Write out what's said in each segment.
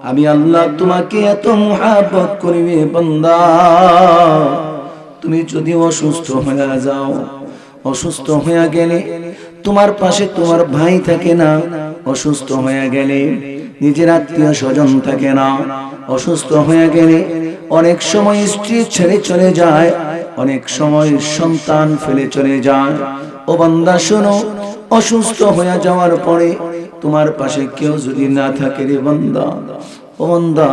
আমি আল্লাহ তোমাকে এত মুহাব্বত করি রে বান্দা, তুমি যদি অসুস্থ হয়ে যাও, অসুস্থ হয়ে গেলে তোমার পাশে তোমার ভাই থাকে না, অসুস্থ হয়ে গেলে নিজের আত্মীয় স্বজন থাকে না, অসুস্থ হয়ে গেলে অনেক সময় স্ত্রী ছেড়ে চলে যায়, অনেক সময় সন্তান ফেলে চলে যায়। ও বান্দা শোনো, অসুস্থ হয়ে যাওয়ার পরে তোমার পাশে কেউ যদি না থাকে রে বান্দা, ও বান্দা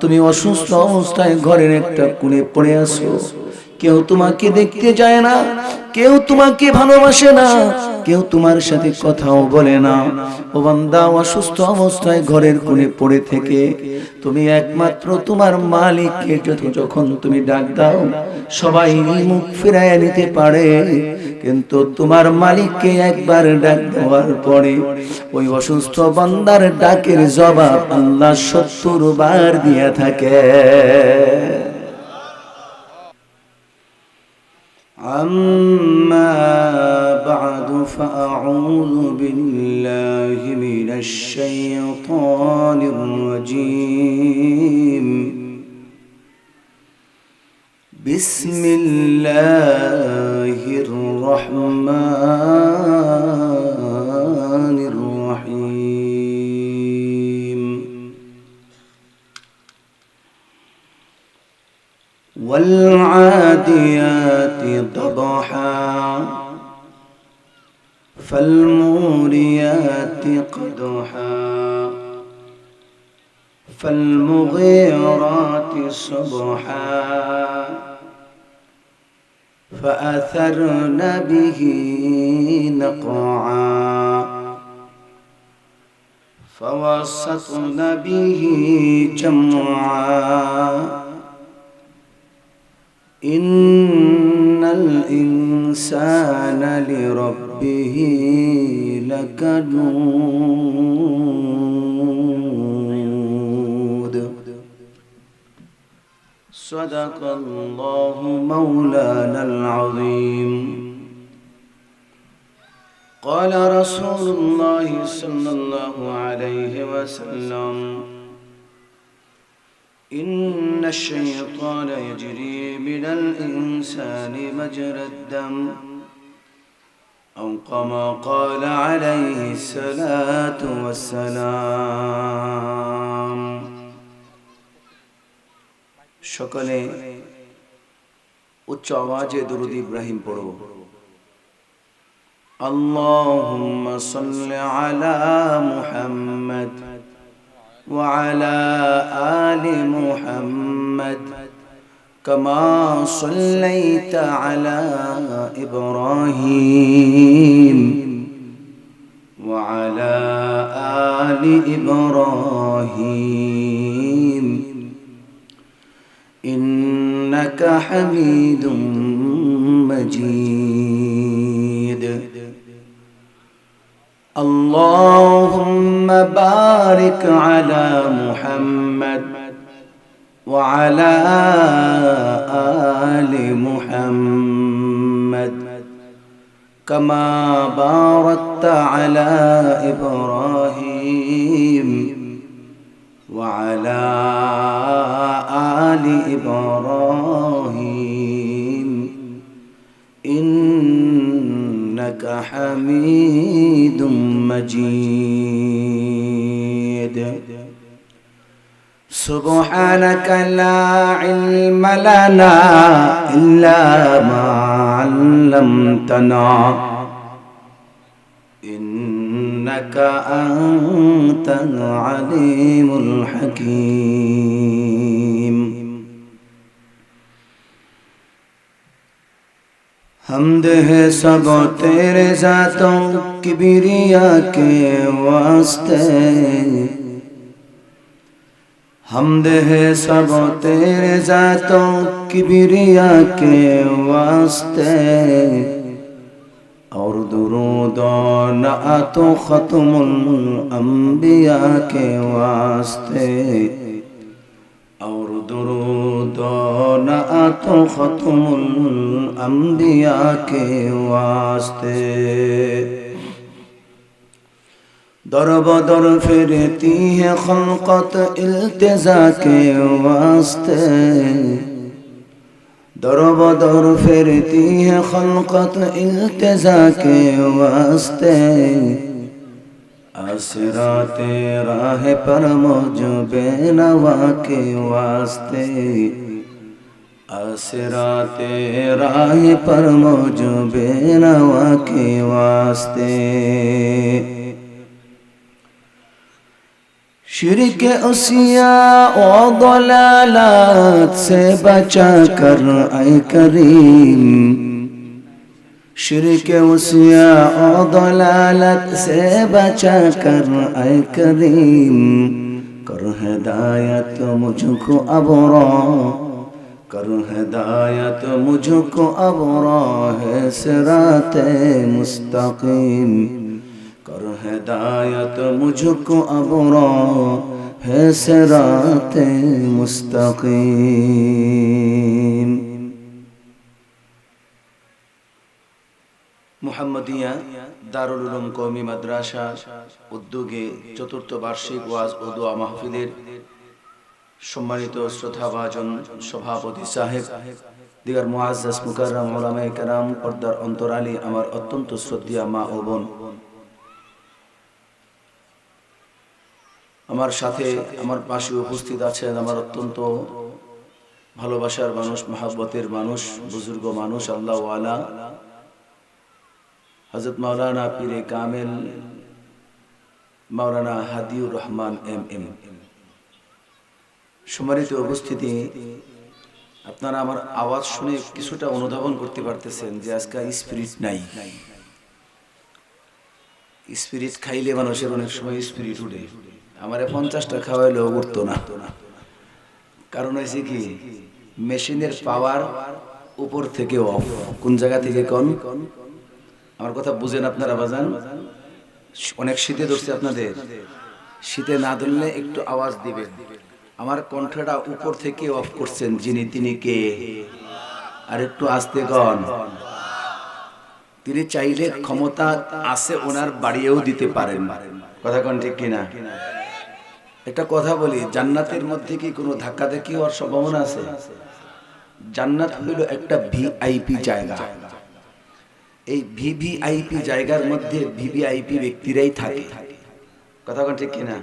তুমি অসুস্থ অবস্থায় ঘরের একটা কোণে পড়ে আছো, কেউ তোমাকে দেখতে যায় না, কেউ তোমাকে ভালোবাসে না, কেউ তোমার সাথে কথাও বলে না। ও বান্দা অসুস্থ অবস্থায় ঘরের কোণে পড়ে থেকে তুমি একমাত্র তোমার মালিককে যখন তুমি ডাক দাও, সবাই মুখ ফিরাইয়া নিতে পারে, কিন্তু তোমার মালিককে একবার ডাক দেওয়ার পরে ওই অসুস্থ বান্দার ডাকের জবাব আল্লাহ ৭০ বার দিয়া থাকে। أما بعد فأعوذ بالله من الشيطان الرجيم. بسم الله الرحمن الرحيم. والعاديات ضبحا فالموريات قدحا فالمغيرات صبحا فأثرن به نقعا فوسطن به جمعا إن الإنسان لربه لكنود. صدق الله مولانا العظيم. قال رسول الله صلى الله عليه وسلم: إن الشيطان يجري من الإنسان مجرى الدم، أو كما قال عليه الصلاة والسلام. সকলে উচ্চ আওয়াজে দরুদ ইব্রাহিম পড়ো। আল্লাহুম্মা সাল্লি আলা মুহাম্মদ وعلى آل محمد كما صليت على إبراهيم وعلى آل إبراهيم إنك حميد مجيد. اللهم بارك على محمد وعلى آل محمد كما باركت على إبراهيم وعلى آل إبراهيم إنك حميد مجيد. سبحانك لا علم لنا إلا ما علمتنا إنك أنت العليم الحكيم. حمد ہے سب تیرے ذاتوں کبریا کے واسطے، حمد ہے سب تیرے ذاتوں کبریا کے واسطے، اور درود و نعت و ختم الانبیاء کے واسطے، اور درود و نعت و ختم الانبیاء کے واسطے. दर बदर फिरती है खल्क़त इल्तिजा के वास्ते, दर बदर फिरती है खल्क़त इल्तिजा के वास्ते, आसिराते राह पर मौज बेनवा के वास्ते, आसिराते राह पर मौज बेनवा के वास्ते। शिर्क उसिया और दलालत से बचा कर ऐ करीम, शिर्क उसिया और दलालत से बचा कर ऐ करीम, कर हिदायत मुझको अबरा, कर हिदायत मुझको अबरा है सिराते मुस्तकीम, कर हिदायत मुझको अबरा है सिराते मुस्तकीम। मुहम्मदिया दारुल उलूम कौमी মাদ্রাসা উদ্যোগে চতুর্থ বার্ষিক ওয়াজ ও দোয়া মাহফিলের সম্মানিত শ্রদ্ধাভাজন সভাপতি সাহেব, দিগার মুআজ্জাজ মুকাররম উলামায়ে কেরাম, পর্দার অন্তরালী আমার অত্যন্ত শ্রদ্ধেয় মা ও বোন, আমার সাথে আমার পাশে উপস্থিত আছেন আমার অত্যন্ত ভালোবাসার মানুষ, মহব্বতের মানুষ, বুজুর্গ মানুষ, আল্লাহ ওয়ালা হযরত মাওলানা পীরে কামেল মাওলানা হাদিউর রহমান এম। সম্মানিত উপস্থিতি, আপনারা আমার আওয়াজ শুনে কিছুটা অনুধাবন করতে পারতেছেন যে আজকে স্পিরিট নাই। স্পিরিট খাইলে মানুষের অনেক সময় স্পিরিট উঠে, আমারে 50টা খাওয়াইলেও উঠতো না। কারণ হয়েছে কি, মেশিনের পাওয়ার উপর থেকে অফ। কোন জায়গা থেকে কোন, আমার কথা বুঝেন আপনারা বাজান। অনেক শীতে ধরছে আপনাদের, শীতে না ধরলে একটু আওয়াজ দিবেন। আমার কণ্ঠটা উপর থেকে অফ করছেন যিনি, তিনি কে? আর একটু আস্তে কন। তিনি চাইলে ক্ষমতা আছে ওনার বাড়িয়েও দিতে পারেন, কথা কন ঠিক কিনা? একটা কথা বলি, জান্নাতের মধ্যে কি কোনো ধাক্কাধাক্কি হওয়ার সম্ভাবনা আছে? জান্নাত হইল একটা ভিআইপি জায়গা। এই ভিভিআইপি জায়গার মধ্যে ভিভিআইপি ব্যক্তিরাই থাকে, কথা কন ঠিক কিনা?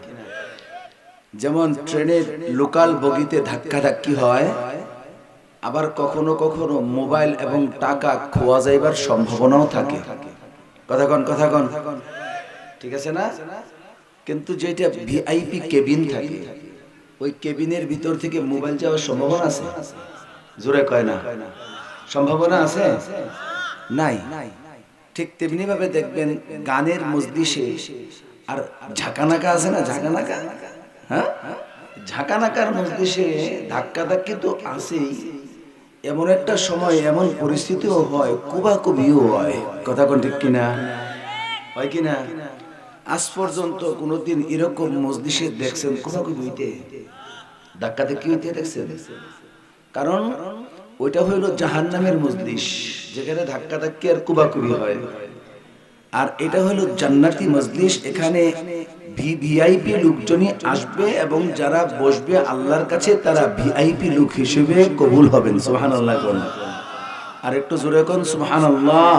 যেমন ট্রেনের লোকাল বগিতে ধাক্কাধাক্কি হয়, আবার কখনো কখনো মোবাইল এবং টাকা খোয়া যাইবার সম্ভাবনাও থাকে, কথা কন, কথা কন, ঠিক আছে না? কিন্তু যেটা ভিআইপি কেবিন থাকে, ওই কেবিনের ভিতর থেকে মোবাইল যাওয়ার সম্ভাবনা আছে? জোরে কয় না, সম্ভাবনা আছে? নাই। ঠিক তেমনি ভাবে দেখবেন গানের মজলিসে আর ঝাঁকানাকা আছে না, ঝাঁকানাকা, হ্যাঁ, ঝাঁকানাকার মজলিসে ধাক্কাধাক্কি তো আছেই, এমন একটা সময় এমন পরিস্থিতিও হয়, কুবাকুবিও হয়, কথা কোন ঠিক কিনা? হয় কিনা? আজ পর্যন্ত কোনোদিন এরকম মজলিসে দেখছেন কুবাকুবি হইতে, ধাক্কাধাক্কি হইতে দেখছেন? কারণ ওইটা হইল জাহান্নামের মজলিস, যেখানে ধাক্কাধাক্কি আর কুবাকুবি হয়। আর এটা হইল জান্নাতি মজলিস, এখানে ভিভিআইপি লোকজনই আসবে এবং যারা বসবে আল্লাহর কাছে তারা ভিআইপি লোক হিসেবে কবুল হবেন। সুবহানাল্লাহ কোন, আর একটু জোরে কোন সুবহানাল্লাহ।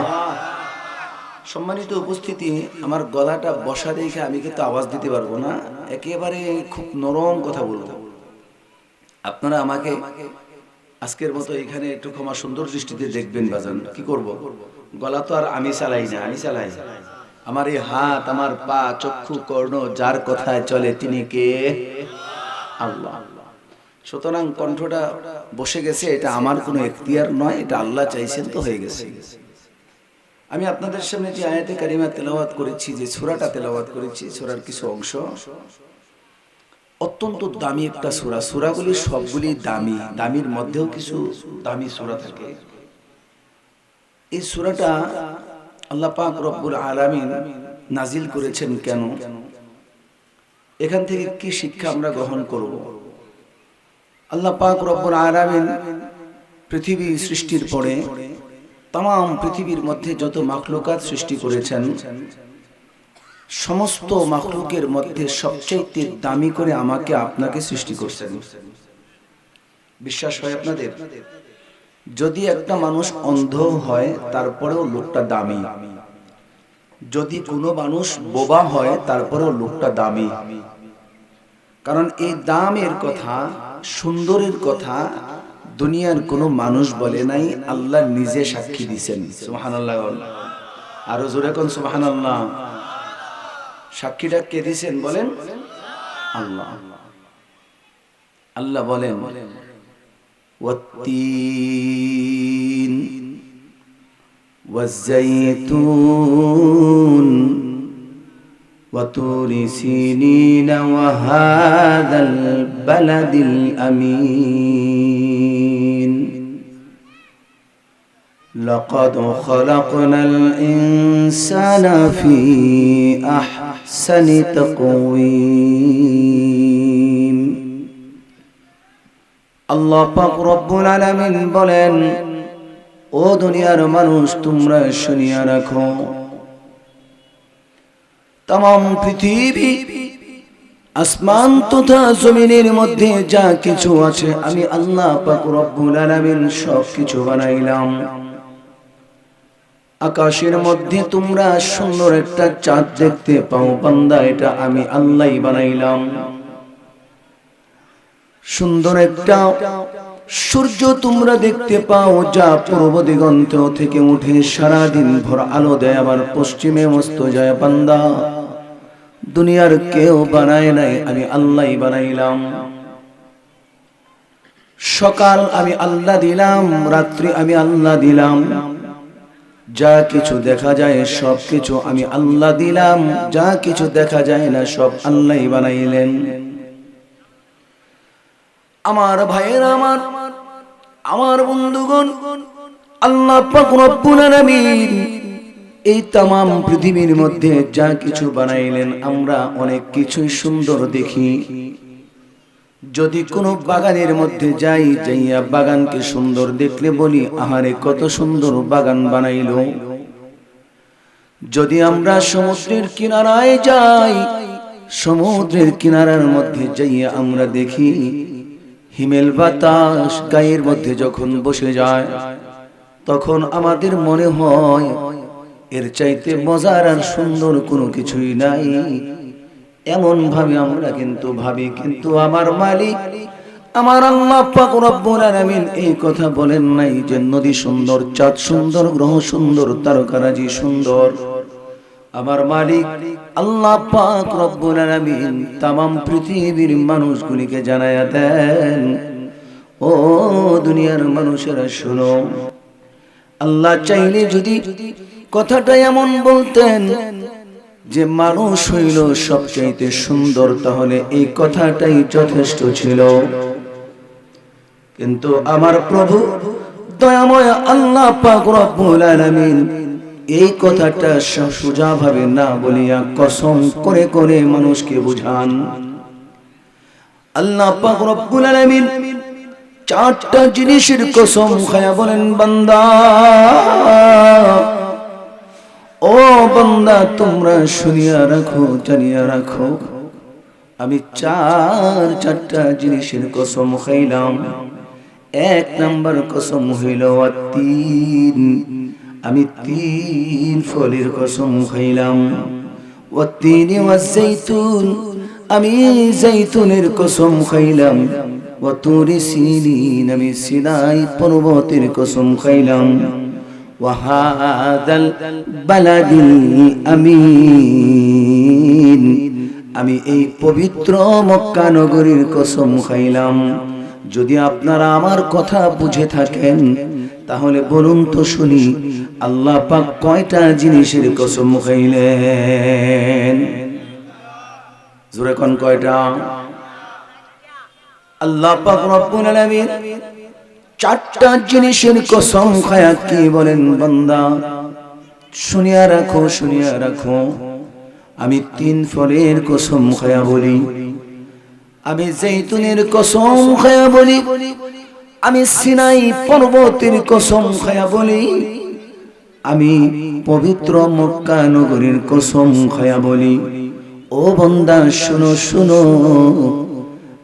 সম্মানিত উপস্থিতি, আমার গলাটা বসা দেখে আমি কিন্তু আওয়াজ দিতে পারবো না, একেবারে খুব নরম কথা বলবো। আপনারা আমাকে আজকের মতো এখানে একটু ক্ষমা সুন্দর দৃষ্টিতে দেখবেন বাজান। কি করব, গলা তো আর আমি চালাই না, আমি চালাই। আমার এই হাত, আমার পা, চক্ষু, কর্ণ, যার কথায় চলে তিনি কে? আল্লাহ। সুতরাং কণ্ঠটা বসে গেছে, এটা আমার কোনো এখতিয়ার নয়, এটা আল্লাহ চাইছেন তো হয়ে গেছে। আমি আপনাদের সামনে যে আয়াতে কারিমা তেলাওয়াত করেছি, যে সূরাটা তেলাওয়াত করেছি, সূরার কিছু অংশ অত্যন্ত দামি একটা সূরা। সূরাগুলি সবগুলি দামি, দামির মধ্যেও কিছু দামি সূরা থাকে। এই সূরাটা আল্লাহ পাক রব্বুল আলামিন নাজিল করেছেন কেন? এখান থেকে কি শিক্ষা আমরা গ্রহণ করব? আল্লাহ পাক রব্বুল আলামিন পৃথিবী সৃষ্টির পরে তাম পৃথিবীর মধ্যে যত মাখলুকাত সৃষ্টি করেছেন, সমস্ত মাখলুকের মধ্যে সবচেয়ে দামি করে আমাকে আপনাকে সৃষ্টি করছেন। বিশ্বাস হয় আপনাদের? যদি একটা মানুষ অন্ধ হয় তারপরেও লোকটা দামি, যদি কোনো মানুষ বোবা হয় তারপরেও লোকটা দামি। কারণ এই দামের কথা, সুন্দরের কথা দুনিয়ার কোনো মানুষ বলে নাই, আল্লাহ নিজে সাক্ষী দিয়েছেন। সুবহানাল্লাহ। আরো জোরে কোন সুবহানাল্লাহ। সাক্ষীটা কে দিয়েছেন বলেন? আল্লাহ। আল্লাহ বলেন ওয়াত্তিন ওয়াজ্জাইতুন ওয়াতুরি সিনিন ওয়া হাযাল বালাদিল আমিন লাকাদ খালাকনাল ইনসানা ফি আহসানি তাকওয়িম। আল্লাহ পাক রব্বুল আলামিন বলেন, ও দুনিয়ার মানুষ তোমরা শুনিয়া রাখো, तमाम পৃথিবী আসমান তথা জমিনের মধ্যে যা কিছু আছে আমি আল্লাহ পাক রব্বুল আলামিন সব কিছু বানাইলাম। আকাশের মধ্যে তোমরা সুন্দর একটা চাঁদ দেখতে পাও বান্দা, এটা আমি আল্লাহই বানাইলাম। সুন্দর একটা সূর্য তোমরা দেখতে পাও যা পূর্ব দিগন্ত থেকে উঠে সারা দিন ভর আলো দেয়, আবার পশ্চিমে অস্ত যায়। বান্দা, দুনিয়ার কেউ বানায় নাই, আমি আল্লাহই বানাইলাম। সকাল আমি আল্লাহ দিলাম, রাত্রি আমি আল্লাহ দিলাম। যা কিছু দেখা যায় সব কিছু আমি আল্লাহ দিলাম, যা কিছু দেখা যায় না সব আল্লাহই বানাইলেন। আমার ভাইয়েরা, আমার বন্ধুগণ, আল্লাহ পাক রব্বুল আলামিন এই তামাম পৃথিবীর মধ্যে যা কিছু বানাইলেন আমরা অনেক কিছুই সুন্দর দেখি। যদি কোনো বাগানের মধ্যে যাইয়া বাগানকে সুন্দর দেখলে বলি আহারে কত সুন্দর বাগান বানাইলো। যদি আমরা সমুদ্রের কিনারায় যাই, সমুদ্রের কিনারার মধ্যে যাইয়া আমরা দেখি হিমেল বাতাস গায়ের মধ্যে যখন বসে যায় তখন আমাদের মনে হয় এর চাইতে মজার আর সুন্দর কোনো কিছুই নাই। এমন ভাবে আমরা কিন্তু ভাবি, কিন্তু আমার মালিক আমার আল্লাহ পাক রব্বুল আলামিন এই কথা বলেন নাই যে নদী সুন্দর, চাঁদ সুন্দর, গ্রহ সুন্দর, তারকারাজি সুন্দর। আমার মালিক আল্লাহ পাক রব্বুল আলামিন তামাম পৃথিবীর মানুষগুলিকে জানায়া দেন, ও দুনিয়ার মানুষেরা শুনো, আল্লাহ চাইলে যদি কথাটা এমন বলতেন যে মানুষ হইল সবচাইতে সুন্দর, তাহলে এই কথাটাই যথেষ্ট ছিল। কিন্তু আমার প্রভু দয়াময় আল্লাহ পাক রব্বুল আলামিন এই কথাটা সোজা ভাবে না বলিয়া কসম করে করে মানুষকে বুঝান। আল্লাহ পাক রব্বুল আলামিন চারটা জিনিসের কসম খায়া বলেন, বান্দা ও বান্দা তোমরা শুনিয়া রাখো, জানিয়া রাখো, আমি চারটা জিনিসের কসম খাইলাম। এক নাম্বার কসম হইল তিন, আমি তিন ফলের কসম খাইলাম। ওয়াত্তিন ওয়াজ্জাইতুন, আমি জাইতুনের কসম খাইলাম। ওয়াতুরি সিনিন, আমি সিনাই পর্বতের কসম খাইলাম। ওয়াহাদাল বালাদিল আমিন, আমি এই পবিত্র মক্কা নগরীর কসম খাইলাম। যদি আপনারা আমার কথা বুঝে থাকেন তাহলে বলুন তো শুনি, আল্লাহ পাক কয়টা জিনিসের কসম খাইলেন? জোরে কোন কয়টা? আল্লাহ পাক রব্বুল আলামিন চারটা জিনিসের কসম খায়া কি বলেন, বান্দা শুনিয়া রাখো, শুনিয়া রাখো, আমি তিন ফলের কসম খায়া বলি, আমি জৈতুনের কসম খায়া বলি, আমি সিনাই পর্বতের কসম খায়া বলি, আমি পবিত্র মক্কা নগরীর কসম খায়া বলি, ও বান্দা শুনো শুনো,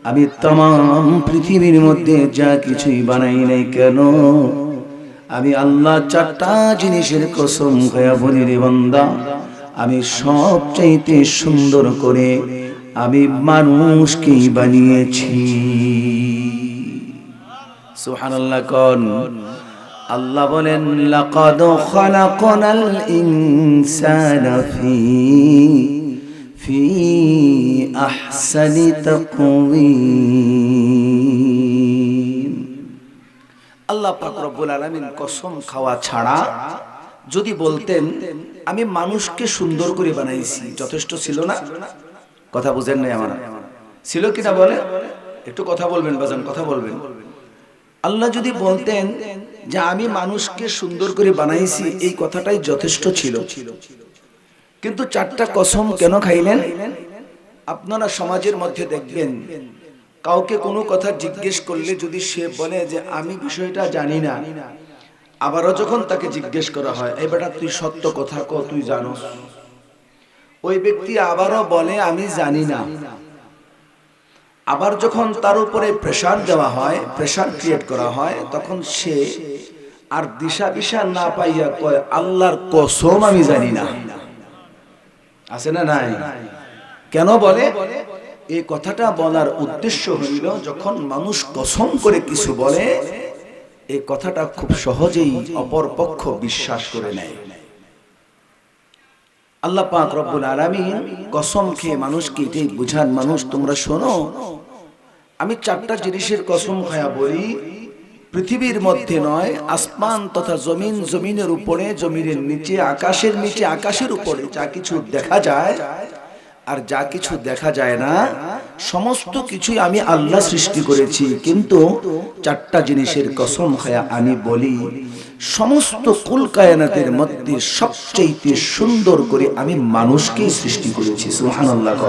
আমি तमाम পৃথিবীর মধ্যে যা কিছুই বানাই নাই কেন, আমি আল্লাহ চারটা জিনিসের কসম খায়া বলি রে বান্দা, আমি সবচাইতে সুন্দর করে আমি মানুষকে বানিয়েছি। সুবহানাল্লাহ কোন। আল্লাহ বলেন লাকাদ খালাকনাল ইনসানা ফি আহসানি তাকওয়িম। আল্লাহ পাক রব্বুল আলামিন কসম খাওয়া ছাড়া যদি বলতেন আমি মানুষকে সুন্দর করে বানাইছি, যথেষ্ট ছিল না? কথা বুঝেন নাই আমার? ছিল কিনা বলে? একটু কথা বলবেন বাজান, কথা বলবেন। আল্লাহ যদি বলতেন যে আমি মানুষকে সুন্দর করে বানাইছি, এই কথাটাই যথেষ্ট ছিল। কিন্তু চারটা কসম কেন খাইলেন? আপনারা সমাজের মধ্যে দেখবেন কাউকে কোনো কথা জিজ্ঞেস করলে যদি সে বলে যে আমি বিষয়টা জানি না, আবারও যখন তাকে জিজ্ঞেস করা হয় এই বেটা তুই সত্য কথা কও, তুই জানোস, ওই ব্যক্তি আবারও বলে আমি জানি না। আবার যখন তার উপরে প্রেসার দেওয়া হয়, প্রেসার ক্রিয়েট করা হয়, তখন সে আর দিশা বিশা না পাইয়া কয় আল্লাহর কসম আমি জানি না। আছে না নাই? কেন বলে? এই কথাটা বলার উদ্দেশ্য হইল যখন মানুষ কসম করে কিছু বলে, এই কথাটা খুব সহজেই অপর পক্ষ বিশ্বাস করে নেয়। আল্লাহ পাক রব্বুল আলামিন কসম খেয়ে মানুষকে এটাই বুঝান, মানুষ তোমরা শোনো, আমি চারটা জিনিসের কসম খায়া বলি, পৃথিবীর মধ্যে নয়, আসমান তথা জমিন, জমিনের উপরে, জমিনের নিচে, আকাশের নিচে, আকাশের উপরে যা কিছু দেখা যায় আর যা কিছু দেখা যায় না, সমস্ত কিছুই আমি আল্লাহ সৃষ্টি করেছি। কিন্তু চারটা জিনিসের কসম খায়া আমি বলি, সমস্ত কুল কায়নাতের মধ্যে সবচেয়ে সুন্দর করে আমি মানুষকেই সৃষ্টি করেছি। সুবহানাল্লাহ।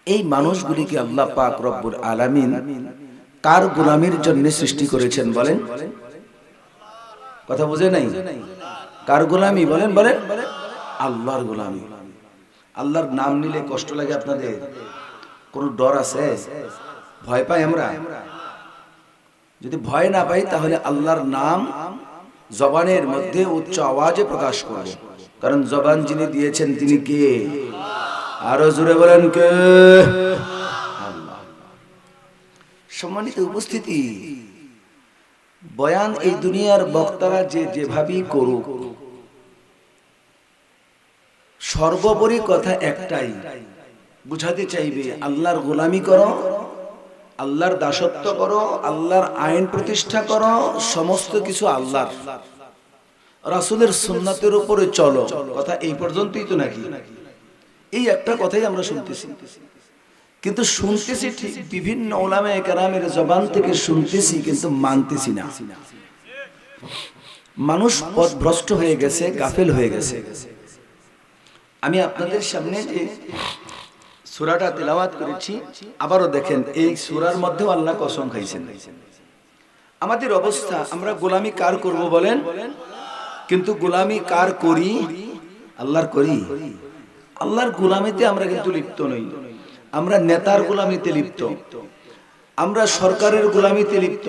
এই মানুষগুলিকে আল্লাহ পাক রব্বুল আলামিন কার গোলামির জন্য সৃষ্টি করেছেন বলেন? কথা বুঝে নাই? কার গোলামি বলেন? বলেন আল্লাহর গোলামি। আল্লাহর নাম নিলে কষ্ট লাগে আপনাদের? কোন ডর আছে? ভয় পাই আমরা? যদি ভয় না পাই তাহলে আল্লাহর নাম জবানের মধ্যে উচ্চ আওয়াজে প্রকাশ করব, কারণ জবান যিনি দিয়েছেন তিনি কে? আরো জোরে বলেন কে? আল্লাহ। সম্মানিত উপস্থিতি, বয়ান এই দুনিয়ার বক্তারা যেভাবেই করুক, সর্বোপরি কথা একটাই, বুঝাতে চাইবে আল্লাহর গোলামি করো, আল্লাহর দাসত্ব করো, আল্লাহর আইন প্রতিষ্ঠা করো, সমস্ত কিছু আল্লাহর, রাসূলের সুন্নাতের উপরে চলো। কথা এই পর্যন্তই তো নাকি? এই একটা কথাই আমরা শুনতেছি, কিন্তু শুনতেছি ঠিক, বিভিন্ন উলামায়ে কেরামের জবান থেকে শুনতেছি, কিন্তু মানতেছি না। মানুষ পথভ্রষ্ট হয়ে গেছে, গাফেল হয়ে গেছে। আমি আপনাদের সামনে যে সূরাটা তেলাওয়াত করেছি, আবারও দেখেন এই সূরার মধ্যেও আল্লাহ কসম খাইছেন। আমাদের অবস্থা, আমরা গোলামি কার করব বলেন? কিন্তু গোলামি কার করি? আল্লাহর করি। আল্লাহর গোলামিতে আমরা কিন্তু লিপ্ত নই। আমরা নেতার গোলামিতে লিপ্ত, আমরা সরকারের গোলামিতে লিপ্ত,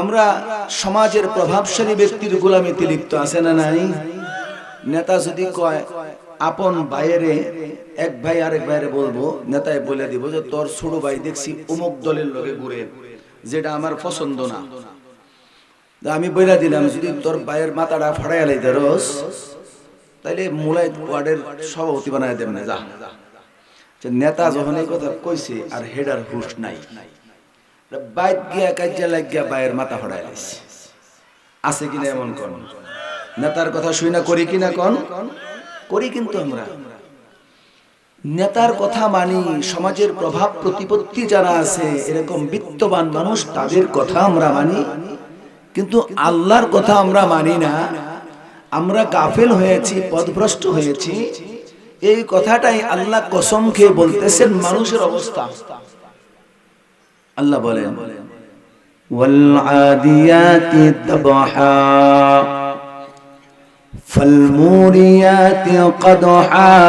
আমরা সমাজের প্রভাবশালী ব্যক্তির গোলামিতে লিপ্ত। আছে না নাই? নেতা যদি কয় আপন ভাইয়েরে, এক ভাই আরেক ভাইয়েরে বলবো, নেতায় বলে দিব যে তোর ছোট ভাই দেখছি অমুক দলের লগে ঘুরে, যেটা আমার পছন্দ না। আমি বলে দিলাম যদি তোর ভাইয়ের মাথাটা ফাড়াইয়া লাইতে রস, তাইলে মুলাই ওয়ার্ডের সভাপতি বানায় দেব না। যা, নেতা যখন এই কথা কইছে আর হেডার হুশ নাই, বাইক গিয়া কাজিয়া লাগিয়া ভাইয়ের মাথা ফাড়াই লাইছে। আছে কিনা এমন কোন? নেতার কথা শুই না করি কিনা কোন? করি। কিন্তু আমরা নেতার কথা মানি, সমাজের প্রভাব প্রতিপত্তি যারা আছে এরকম বিত্তবান মানুষ, তাদের কথা আমরা মানি, কিন্তু আল্লাহর কথা আমরা মানি না। আমরা গাফেল হয়েছি, পথভ্রষ্ট হয়েছি। এই কথাটাই আল্লাহ কসম খেয়ে বলতেছেন মানুষের অবস্থা। আল্লাহ বলেন والعاديات ضبحا فالموريات قدحا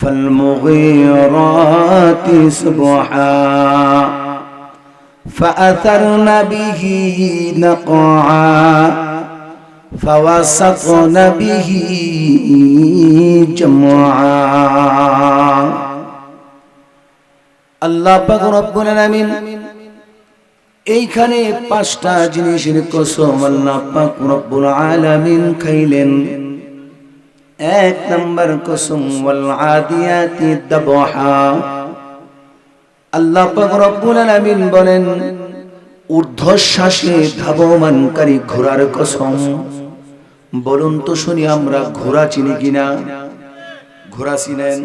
فالمغيرات صبحا فأثرن به نقعا فوسطن به جمعا আল্লাহ পাক রব্বুল আলামিন এইখানে পাঁচটা জিনিসের কসম আল্লাহ পাক রব্বুল আলামিন খাইলেন। এক নাম্বার কসম ওয়াল আদিয়াতি দাবহা। আল্লাহ পাক রব্বুল আলামিন বলেন ঊর্ধ্বশ্বাসে ধাবমানকারী ঘোড়ার কসম। বলুন তো শুনি আমরা ঘোড়া চিনি কিনা? ঘোড়া চিনেন?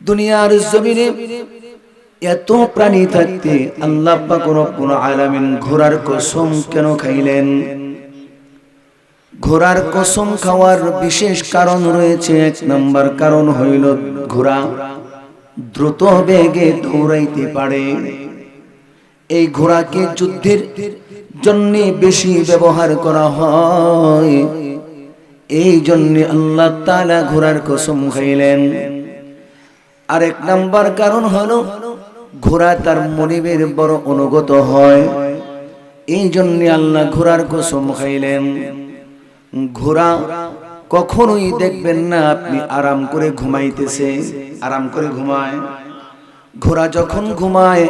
দুনিয়ার জমিনে এত প্রাণী থাকতে আল্লাহ পাক রব্বুল আলামিন ঘোড়ার কসম কেন খাইলেন? ঘোড়ার কসম খাওয়ার বিশেষ কারণ রয়েছে। এক নাম্বার কারণ হইল ঘোড়া দ্রুত বেগে দৌড়াইতে পারে। এই ঘোড়াকে যুদ্ধের জন্য বেশি ব্যবহার করা হয়, এই জন্য আল্লাহ তাআলা ঘোড়ার কসম খাইলেন। আরেক নাম্বার কারণ হলো ঘোড়া তার মনিবের বড় অনুগত হয়, এই জন্য আল্লাহ ঘোড়ার কসম খাইলেন। ঘোড়া কখনোই দেখবেন না আপনি আরাম করে ঘুমাইতেছে, আরাম করে ঘুমায়। ঘোড়া যখন ঘুমায়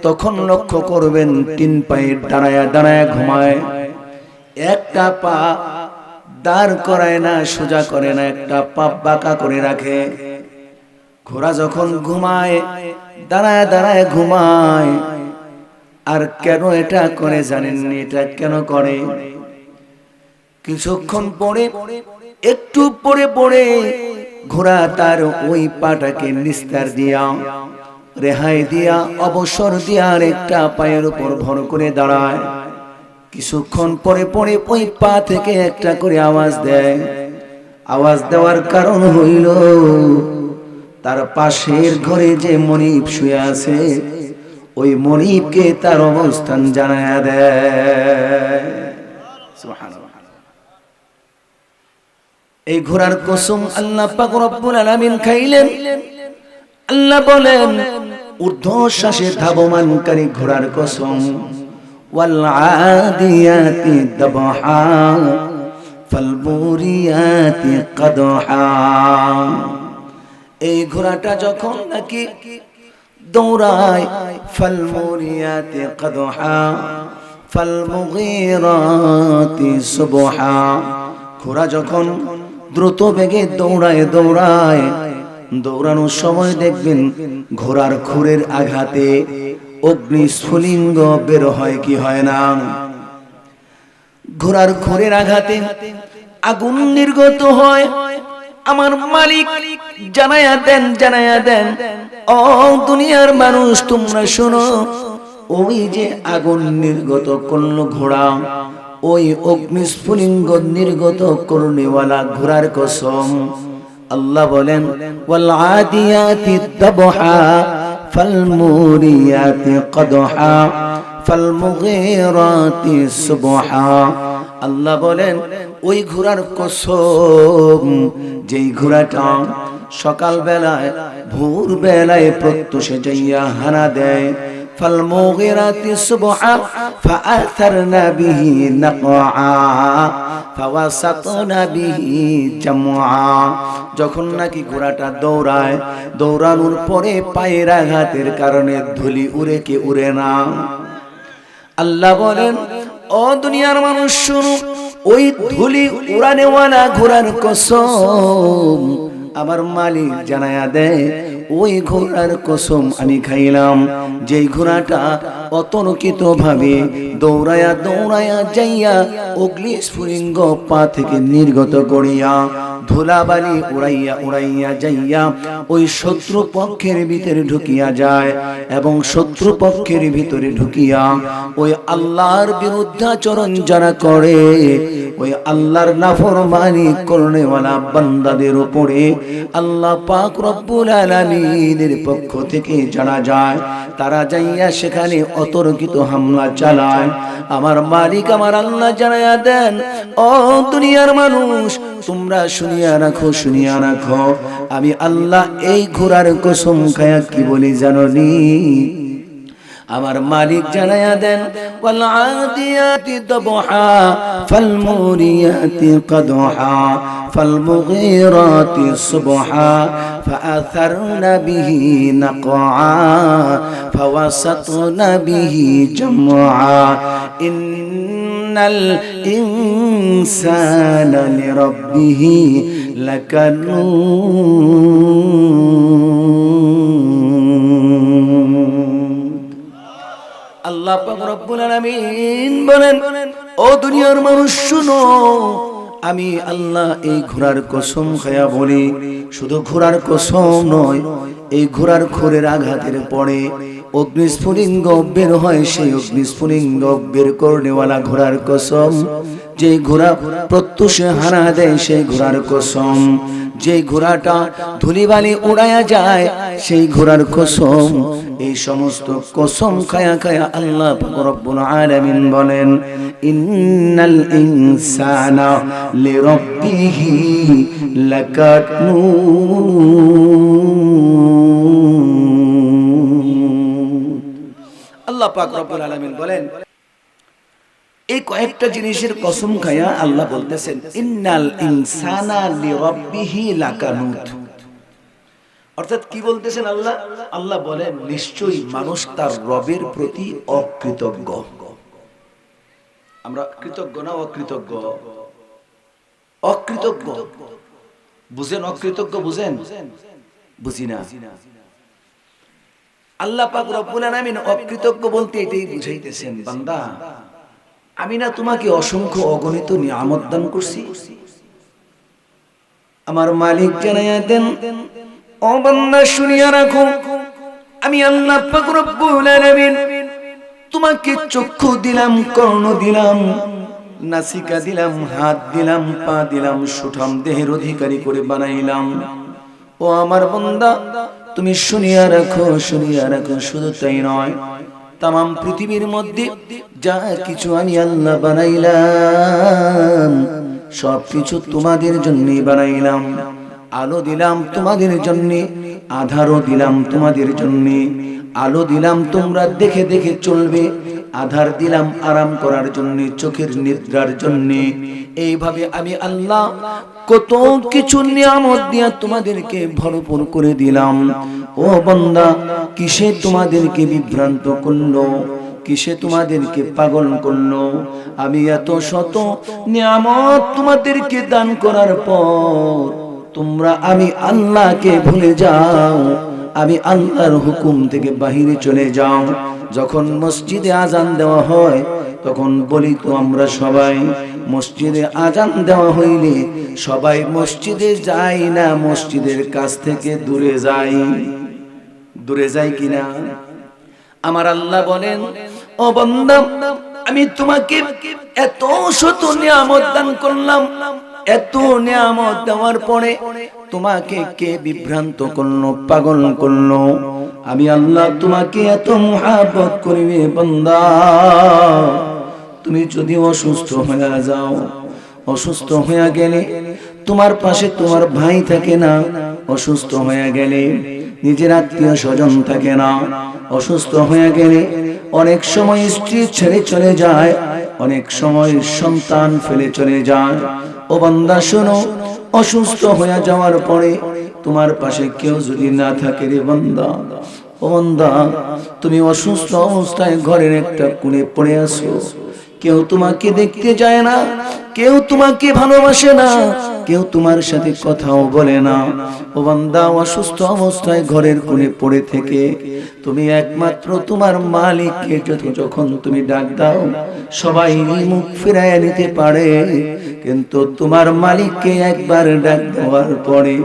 তখন লক্ষ্য করবেন তিন পায়ে দাঁড়ায়া দাঁড়ায়া ঘুমায়, একটা পা দাঁড় করায় না, সোজা করে না, একটা পা বাঁকা করে রাখে। ঘোড়া যখন ঘুমায় দাঁড়ায় দাঁড়ায় ঘুমায়। আর কেন এটা করে জানেননি? এটা কেন করে? কিছুক্ষণ পরে, একটু পরে পরে ঘোড়া তার ওই পাটাকে নিস্তার দিয়া, রেহাই দিয়া, অবসর দিয়া আর একটা পায়ের উপর ভর করে দাঁড়ায়। কিছুক্ষণ পরে পরে ওই পা থেকে একটা করে আওয়াজ দেয়। আওয়াজ দেওয়ার কারণ হইল তার পাশের ঘরে যে মনিব শুয়ে আছে ওই মনিবকে তার অবস্থান জানায়া দেয়। সুবহানাল্লাহ। এই ঘোড়ার কসম আল্লাহ পাক রব্বুল আলামিন খাইলেন। আল্লাহ বলেন ঊর্ধ্বশ্বাসে ধাবমানকারী ঘোড়ার কসম ওয়াল আদিয়াতি দাবহা ফাল মুরিয়াতি কাদহা। এই ঘোড়াটা যখন নাকি দৌড়ায় ফাল মুরিয়াতি কাদহা ফাল মুগীরাতি সুবহা। ঘোড়া যখন দ্রুত বেগে দৌড়ায় দৌড়ায়, দৌড়ানোর সময় দেখবেন ঘোড়ার খুরের আঘাতে অগ্নিস্ফুলিঙ্গ বের হয় কি হয় না? ঘোড়ার খুরের আঘাতে আগুন নির্গত হয়। আমার মালিক জানায়া দেন, জানায়া দেন, ও দুনিয়ার মানুষ তোমরা শোনো, ওই যে আগুন নির্গত করলো ঘোড়া, ওই অগ্নিস্ফুলিঙ্গ নির্গত করনেওয়ালা ঘোড়ার কসম। আল্লাহ বলেন ওয়াল আদিয়াতি দাবহা ফাল মুরিয়াতি কাদহা ফাল মুগীরাতি সুবহা। আল্লাহ বলেন ওই ঘোড়ার কসম, যেই ঘোড়াটা সকাল বেলায় ভোর বেলায় প্রত্যুষে যাইয়া হানা দেয়। ফাল মুগীরাতি সুবহা ফাআথারনা বিহি নাকআ ফাওয়াসাতনা বিহি জামআ। যখন নাকি ঘোড়াটা দৌড়ায়, দৌড়ানোর পরে পায়ের আঘাতের কারণে ধুলি উড়ে কি উড়ে না? আল্লাহ বলেন ও দুনিয়ার মানুষ শুনো, ওই ধুলি উড়ানেওয়ালা ঘোড়ার কসম আমার মালিক জানায়া দেয়, ওই ঘোড়ার কসম আমি খাইলাম যেই ঘোড়াটা অতর্কিত ভাবে দৌড়ায়া দৌড়ায়া যাইয়া অগ্নিস্ফুলিঙ্গ পা থেকে নির্গত করিয়া ধুলাবালি উড়াইয়া উড়াইয়া যাইয়া ওই শত্রু পক্ষের ভিতরে ঢুকিয়া যায়, এবং শত্রু পক্ষের ভিতরে ঢুকিয়া ওই আল্লাহর বিরুদ্ধাচরণ যারা করে ওই আল্লাহর নাফরমানি করনেওয়ালা বান্দাদের উপরে আল্লাহ পাক রব্বুল আলামিনের পক্ষ থেকে জানা যায় তারা যাইয়া সেখানে অতর্কিত হামলা চালায়। আমার মালিক আমার আল্লাহ জানায়া দেন, ও দুনিয়ার মানুষ তোমরা শুনিয়া রাখো, শুনিয়া রাখো, আমি আল্লাহ এই ঘোড়ার কসম খায়া কি বলি জানোনি? আমার মালিক জানায়া দেন, ওয়াল আদিয়াতি দবহা ফাল মুরিয়াতি কদহা ফাল মুগীরাতি সুবহা ফাআথারনা বিহি নাকআ ফাওয়াসাতনা বিহি জামআ ইন্নাল ইনসানা লিরাব্বিহি লাকানুদ। আল্লাহ পাক রব্বুল আলামিন বলেন, ও দুনিয়ার মানুষ শুনো, আমি আল্লাহ এই ঘোড়ার কসম খায়া বলি, শুধু ঘোড়ার কসম নয়, এই ঘোড়ার খুরের আঘাতের পরে অগ্নিস্ফুলিঙ্গ বের হয়, সেই অগ্নিস্ফুলিঙ্গ বের করনেওয়ালা ঘোড়ার কসম, যে ঘোড়া প্রত্যুষে হানা দেয় সেই ঘোড়ার কসম, যে ঘোড়াটা ধুলিবালি উড়ায়া যায় সেই ঘোড়ার কসম, এই সমস্ত কসম খায়া খায়া আল্লাহ রব্বুল আলামিন বলেন, ইন্নাল ইনসানা লিরাব্বিহি লাকানুদ। আল্লাহ পাক রব্বুল আলামিন বলেন, এই কয়েকটা জিনিসের কসম খায়া আল্লাহ বলতেছেন, ইন্নাল ইনসানা লিরাব্বিহি লাকানুদ। অর্থাৎ কি বলতেছেন আল্লাহ? আল্লাহ বলেন নিশ্চয়ই মানুষ তার রবের প্রতি অকৃতজ্ঞ। আমরা কৃতজ্ঞ না অকৃতজ্ঞ? অকৃতজ্ঞ বুঝেন? অকৃতজ্ঞ বুঝেন? বুঝি না। আল্লাহ পাক রব্বুল আলামিন অকৃতজ্ঞ বলতে এটাই বুঝাইতেছেন, বান্দা আমি না তোমাকে অসংখ্য অগণিত নিয়ামত দান করছি। আমার মালিক জানায়া দেন, ও বান্দা শুনিয়া রাখো, আমি আল্লাহ পাক রব্বুল আলামিন তোমাকে চক্ষু দিলাম, কর্ণ দিলাম, নাসিকা দিলাম, হাত দিলাম, পা দিলাম, সুঠাম দেহের অধিকারী করে বানাইলাম। ও আমার বান্দা তুমি শুনিয়া রাখো, শুনিয়া রাখো, শুধু তাই নয়, তামাম পৃথিবীর মধ্যে যা কিছু আমি আল্লাহ বানাইলাম সবকিছু তোমাদের জন্যই বানাইলাম। আলো দিলাম তোমাদের জন্য, আধারও দিলাম তোমাদের জন্য। আলো দিলাম তোমরা দেখে দেখে চলবে, আধার দিলাম আরাম করার জন্য, চোখের নিদ্রার জন্য। এইভাবে আমি আল্লাহ কত কিছু নিয়ামত দিয়া তোমাদেরকে ভরপুর করে দিলাম। ও বান্দা কিসে তোমাদেরকে বিভ্রান্ত করলো, কিসে তোমাদেরকে পাগল করলো? আমি এত শত নিয়ামত তোমাদেরকে দান করার পর তোমরা আমি আল্লাহকে ভুলে যাও, আমি আল্লাহর হুকুম থেকে বাহিরে চলে যাও। যখন মসজিদে আজান দেওয়া হয় তখন বলি তো আমরা সবাই মসজিদে আজান দেওয়া হইলে সবাই মসজিদে যাই না, মসজিদের কাছ থেকে দূরে যাই। দূরে যাই কিনা? আমার আল্লাহ বলেন, ও বান্দা আমি তোমাকে এত শত নিয়ামত দান করলাম, এত নিয়ামত দেওয়ার পরে তোমাকে কে বিভ্রান্ত করলো, পাগল করলো? আমি আল্লাহ তোমাকে এত মুহাব্বত করি বান্দা। তুমি যদি অসুস্থ হয়ে যাও, অসুস্থ হয়ে গেলে তোমার পাশে তোমার ভাই থাকে না, অসুস্থ হয়ে গেলে নিজের আত্মীয় স্বজন থাকে না, অসুস্থ হয়ে গেলে অনেক সময় স্ত্রী ছেড়ে চলে যায়, অনেক সময় সন্তান ফেলে চলে যায়। ও বান্দা শোনো, অসুস্থ হয়ে যাওয়ার পরে তোমার পাশে কেউ যদি না থাকে রে বান্দা, ও বান্দা তুমি অসুস্থ অবস্থায় ঘরের একটা কোণে পড়ে আছো, কেউ তোমাকে দেখতে যায় না, কেউ তোমাকে ভালোবাসে না, কেউ তোমার সাথে কথাও বলে না। ও বান্দা অসুস্থ অবস্থায় ঘরের কোণে পড়ে থেকে তুমি একমাত্র তোমার মালিককে যখন তুমি ডাক দাও সবাই মুখ ফিরাইয়া নিতে পারে, কিন্তু তোমার মালিককে একবার ডাক দেওয়ার পরে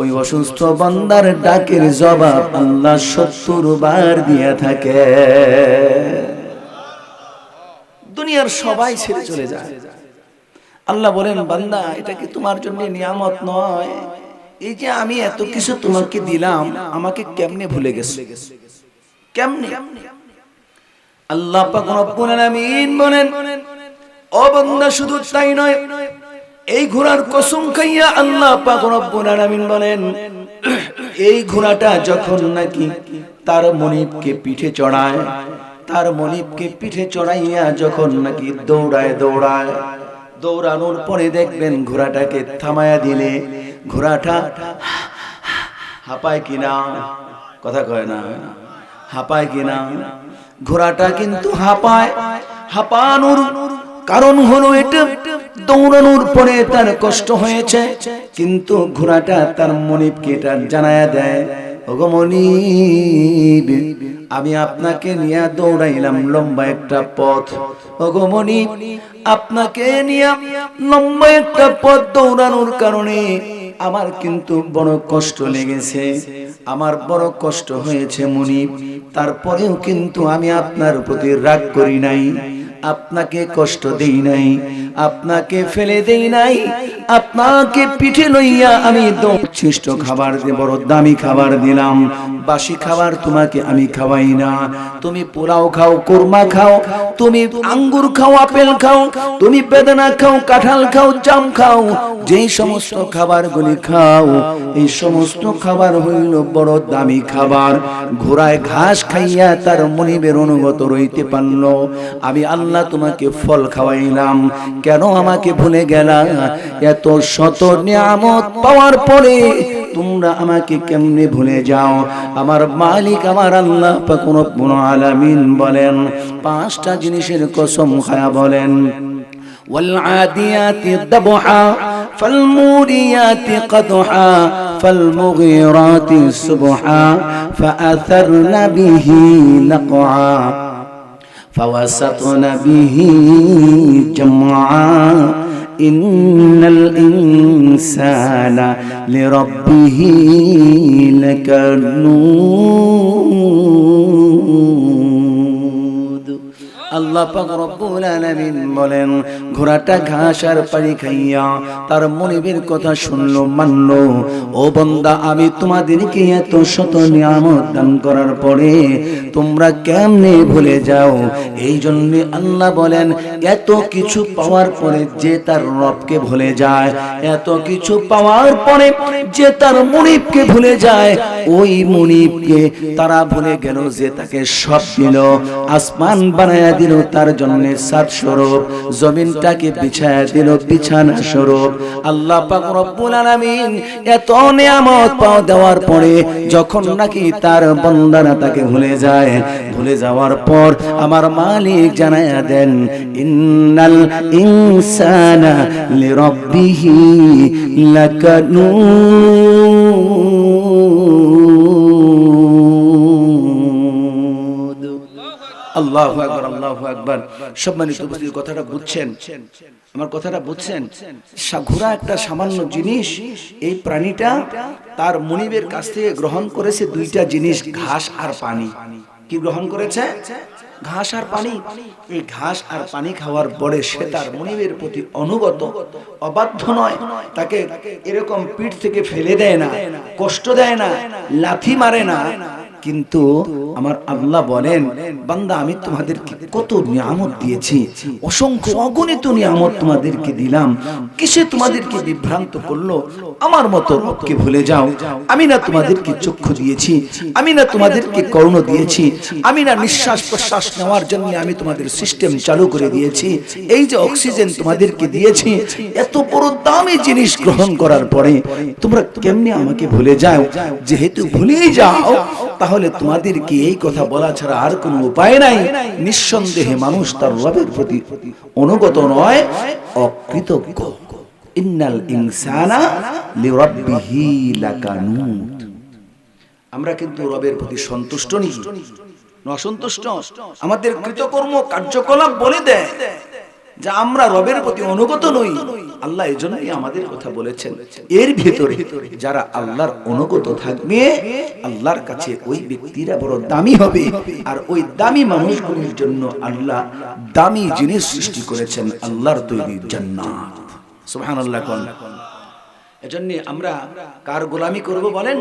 ওই অসুস্থ বান্দার ডাকের জবাব আল্লাহ ৭০ বার দিয়া থাকে। দুনিয়ার সবাই ছেড়ে চলে যায়, আল্লাহ বলেন, বান্দা এটা কি তোমার জন্য নিয়ামত নয়? এই যে আমি এত কিছু তোমাকে দিলাম, আমাকে কেমনে ভুলে গেছো? কেমনে? আল্লাহ পাক রব্বুল আলামিন বলেন, ও বান্দা শুধু তাই নয়, এই ঘোড়ার কসম খাইয়া আল্লাহ পাক রব্বুল আলামিন বলেন, এই ঘোড়াটা যখন নাকি তার মনিবকে পিঠে চড়ায়, তার মনিবকে পিঠে চড়াইয়া যখন নাকি দৌড়ায় দৌড়ানোর পরে দেখবেন ঘোড়াটাকে থামায়া দিলে ঘোড়াটা হাঁপায় কিনা, কথা কয় না, হাঁপায় কিনা? ঘোড়াটা কিন্তু হাঁপায়। হাঁপানোর কারণ হলো এটা, দৌড়ানোর পরে তার কষ্ট হয়েছে, কিন্তু ঘোড়াটা তার মনিবকে এটা জানায়া দেয়, ওগো মনিব, আমি আপনাকে নিয়ে দৌড়াইলাম লম্বা একটা পথ, ওগো মনিব, আপনাকে নিয়ে লম্বা একটা পথ দৌড়ানোর কারণে আমার কিন্তু বড় কষ্ট লেগেছে, আমার বড় কষ্ট হয়েছে মুনিব, তারপরেও কিন্তু আমি আপনার প্রতি রাগ করি নাই, আপনাকে কষ্ট দেই নাই, আপনাকে ফেলে দেই নাই, আপনাকে পিঠে লইয়া আমি উচ্ছিষ্ট খাবার দিয়ে বড় দামি খাবার দিলাম। বাসি খাবার তোমাকে আমি খাওয়াই না। তুমি পোলাও খাও, কোরমা খাও, তুমি আঙ্গুর খাও, আপেল খাও, তুমি বেদানা খাও, কাঁঠাল খাও, জাম খাও, যেই সমস্ত খাবারগুলি খাও, এই সমস্ত খাবার হইল বড় দামি খাবার। ঘোড়ায় ঘাস খাইয়া তার মনিবের অনুগত রইতে পারল, আমি আল্লাহ তোমাকে ফল খাওয়াইলাম, কেন আমাকে ভুলে গেলা? এত শত নিয়ামত পাওয়ার পরে তোমরা আমাকে কেমনে ভুলে যাও? আমার মালিক আমার আল্লাহ পাক রব্বুল আলামিন বলেন, পাঁচটা জিনিসের কসম খায়া বলেন, والعاديات ضبحا فالموريات قدحا فالمغيرات صبحا فأثرن به نقعا فوسطن به جمعا إن الإنسان لربه لكنود। আল্লাহ পাক রব্বুল আলামিন বলেন, ঘোড়াটা ঘাস আর পানি খাইয়া তার মনিবের কথা শুনলো, মানলো। ও বান্দা, আমি তোমাদেরকে এত শত নিয়ামত দান করার পরে তোমরা কেমনে ভুলে যাও? এই জন্য আল্লাহ বলেন, এত কিছু পাওয়ার পরে যে তার রবকে ভুলে যায়, এত কিছু পাওয়ার পরে যে তার মনিবকে ভুলে যায়, ওই মনিবকে তারা ভুলে গেল যে তাকে সব দিল, আসমান বানায়া দিল তার জন্য সাত স্বরূপ, জমিনটাকে বিছায়া দিল বিছানা স্বরূপ। আল্লাহ পাক রব্বুল আলামিন এত নিয়ামত পাওয়া দেওয়ার পরে যখন নাকি তার বান্দারা তাকে ভুলে যায়, ভুলে যাওয়ার পর আমার মালিক জানায়া দেন, ইন্নাল ইনসানা লিরাব্বিহি লাকানুদ। আল্লাহু আকবার, আল্লাহু আকবার। সম্মানিত উপস্থিতি, কথাটা বুঝছেন? আমার কথাটা বুঝছেন? ঘোড়া একটা সামান্য জিনিস, এই প্রাণীটা তার মনিবের কাছ থেকে গ্রহণ করেছে দুইটা জিনিস, ঘাস আর পানি। কি গ্রহণ করেছে? ঘাস আর পানি। এই ঘাস আর পানি খাওয়ার পরে সে তার মনিবের প্রতি অনুগত, অবাধ্য নয়, তাকে এরকম পিঠ থেকে ফেলে দেয় না, কষ্ট দেয় না, লাথি মারে না। কিন্তু আমার আল্লাহ বলেন, বান্দা আমি তোমাদেরকে কত নিয়ামত দিয়েছি, অসংখ্য অগণিত নিয়ামত তোমাদেরকে দিলাম, কিসে তোমাদেরকে বিভ্রান্ত করলো? আমার মতো রবকে ভুলে যাও। আমি না তোমাদেরকে চক্ষু দিয়েছি, আমি না তোমাদেরকে কর্ণ দিয়েছি, আমি না নিঃশ্বাস প্রশ্বাস নেওয়ার জন্য আমি তোমাদের সিস্টেম চালু করে দিয়েছি, এই যে অক্সিজেন তোমাদেরকে দিয়েছি, এত বড় দামি জিনিস গ্রহণ করার পরে তোমরা কেমনে আমাকে ভুলে যাও? যেহেতু ভুলেই যাও, তাহলে তোমাদেরকে এই কথা বলা ছাড়া আর কোনো উপায় নাই। নিঃসন্দেহে মানুষ তার রবের প্রতি অনুগত নয়, অকৃতজ্ঞ। ইন্নাল ইনসানা লিরাব্বিহি লাকানুদ। আমরা কিন্তু রবের প্রতি সন্তুষ্ট নই, অসন্তুষ্ট। আমাদের কৃতকর্ম কার্যকলাপ বলে দেয় যে আমরা রবের প্রতি অনুগত নই। আল্লাহ এই জন্যই আমাদের কথা বলেছেন, এর ভিতরে যারা আল্লাহর অনুগত থাকবে, আল্লাহর কাছে ওই ব্যক্তিরা বড় দামি হবে। আর ওই দামি মানুষগুলির জন্য আল্লাহ দামি জিনিস সৃষ্টি করেছেন, আল্লাহর তৈরি জান্নাত। সুবহানাল্লাহ কোন। এজন্য আমরা কার গোলামি করব বলেন?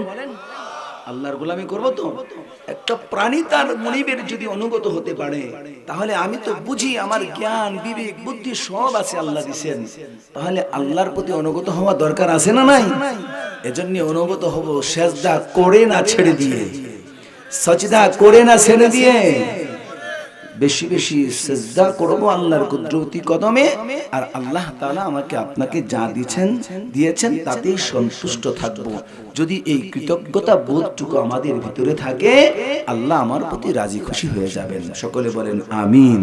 আল্লাহর গোলামি করব। তো একটা প্রাণী তার মনিবের যদি অনুগত হতে পারে, তাহলে আমি তো বুঝি আমার জ্ঞান বিবেক বুদ্ধি সব আছে, আল্লাহ দিবেন, তাহলে আল্লাহর প্রতি অনুগত হওয়া দরকার আছে না নাই? এজন্য অনুগত হব সেজদা করে না ছেড়ে দিয়ে, সাজদা করে না ছেড়ে দিয়ে, বেশি বেশি সিজদা করব আল্লাহর কুদরতি কদমে। আর আল্লাহ তাআলা আমাকে আপনাকে যা দিয়েছেন তাতেই সন্তুষ্ট থাকব। যদি এই কৃতজ্ঞতা বোধটুকু আমাদের ভিতরে থাকে, আল্লাহ আমার প্রতি রাজি খুশি হয়ে যাবেন। সকলে বলেন আমিন।